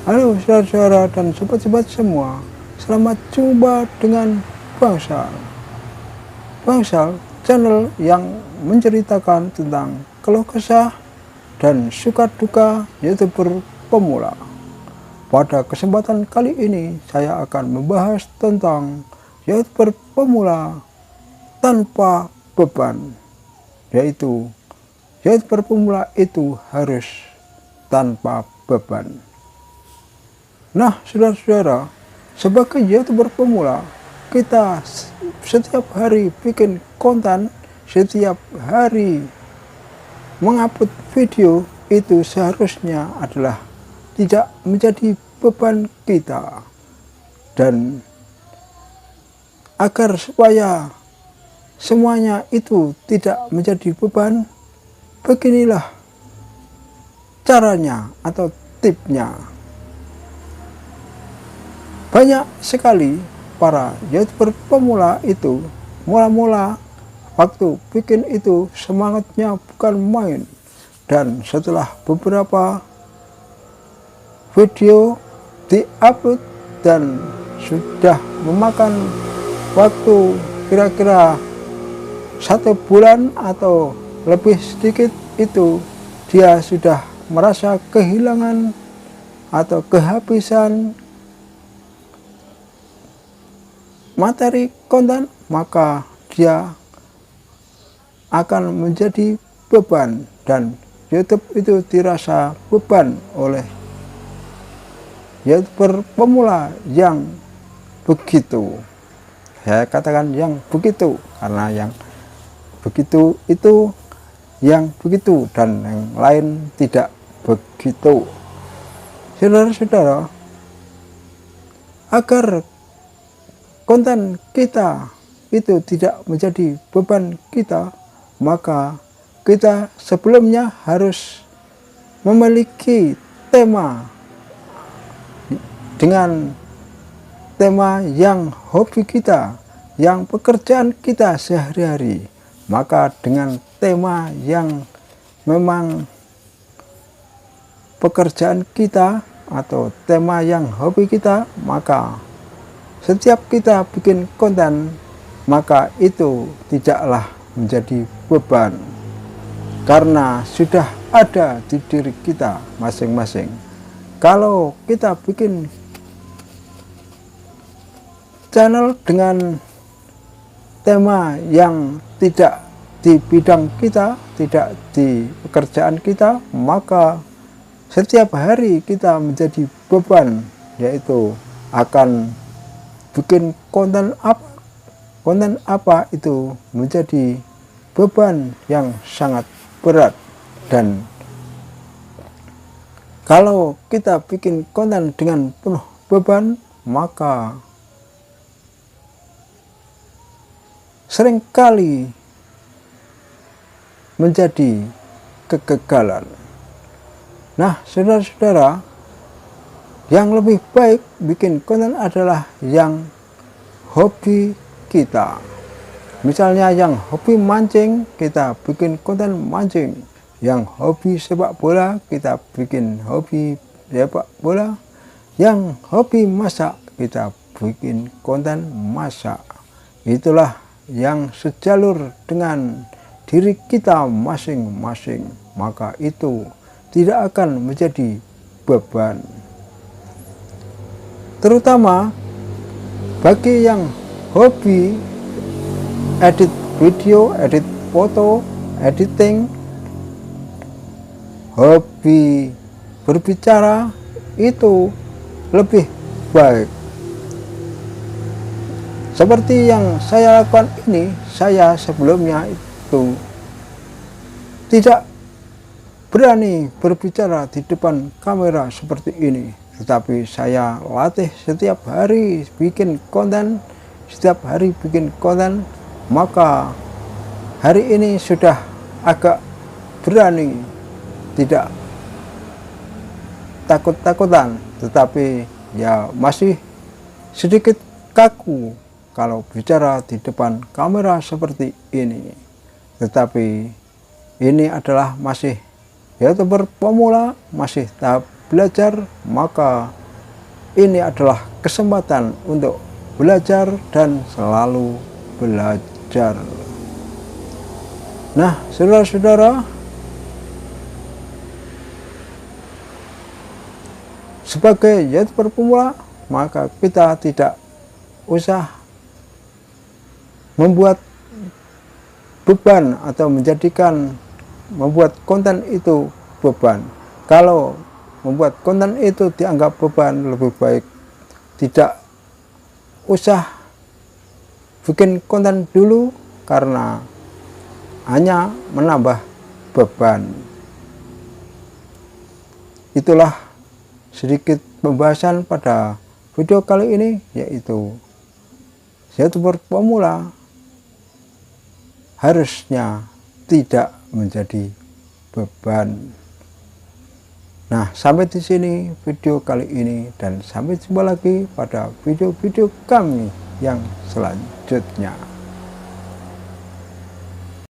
Halo saudara-saudara dan sobat-sobat semua, selamat jumpa dengan Bangsal. Bangsal, channel yang menceritakan tentang keluh kesah dan suka duka YouTuber pemula. Pada kesempatan kali ini saya akan membahas tentang YouTuber pemula tanpa beban, yaitu YouTuber pemula itu harus tanpa beban. Nah, saudara-saudara, sebagai YouTuber pemula, kita setiap hari bikin konten, setiap hari mengupload video itu seharusnya adalah tidak menjadi beban kita. Dan agar supaya semuanya itu tidak menjadi beban, beginilah caranya atau tipsnya. Banyak sekali para YouTuber pemula itu mula-mula waktu bikin itu semangatnya bukan main, dan setelah beberapa video diupload dan sudah memakan waktu kira-kira 1 bulan atau lebih sedikit, itu dia sudah merasa kehilangan atau kehabisan materi konten, maka dia akan menjadi beban, dan YouTube itu dirasa beban oleh YouTuber pemula yang begitu. Saya katakan yang begitu karena yang begitu itu yang begitu dan yang lain tidak begitu. Saudara-saudara, agar konten kita itu tidak menjadi beban kita, maka kita sebelumnya harus memiliki tema dengan tema yang hobi kita, yang pekerjaan kita sehari-hari. Maka dengan tema yang memang pekerjaan kita atau tema yang hobi kita, maka setiap kita bikin konten, maka itu tidaklah menjadi beban, karena sudah ada di diri kita masing-masing. Kalau kita bikin channel dengan tema yang tidak di bidang kita, tidak di pekerjaan kita, maka setiap hari kita menjadi beban, yaitu akan bikin konten apa itu menjadi beban yang sangat berat. Dan kalau kita bikin konten dengan penuh beban, maka seringkali menjadi kegagalan. Nah, saudara-saudara, yang lebih baik bikin konten adalah yang hobi kita. Misalnya yang hobi mancing, kita bikin konten mancing. Yang hobi sepak bola, kita bikin hobi sepak bola. Yang hobi masak, kita bikin konten masak. Itulah yang sejalur dengan diri kita masing-masing. Maka itu tidak akan menjadi beban. Terutama bagi yang hobi edit video, edit foto, editing, hobi berbicara, itu lebih baik. Seperti yang saya lakukan ini, saya sebelumnya itu tidak berani berbicara di depan kamera seperti ini. Tetapi saya latih setiap hari bikin konten, maka hari ini sudah agak berani, tidak takut-takutan, tetapi ya masih sedikit kaku kalau bicara di depan kamera seperti ini. Tetapi ini adalah masih YouTuber pemula, masih tahap belajar, maka ini adalah kesempatan untuk belajar dan selalu belajar. Nah, saudara-saudara, sebagai YouTuber pemula, maka kita tidak usah membuat beban atau membuat konten itu beban. Kalau membuat konten itu dianggap beban, lebih baik tidak usah bikin konten dulu, karena hanya menambah beban. Itulah sedikit pembahasan pada video kali ini, yaitu YouTuber pemula harusnya tidak menjadi beban. Nah, sampai di sini video kali ini, dan sampai jumpa lagi pada video-video kami yang selanjutnya.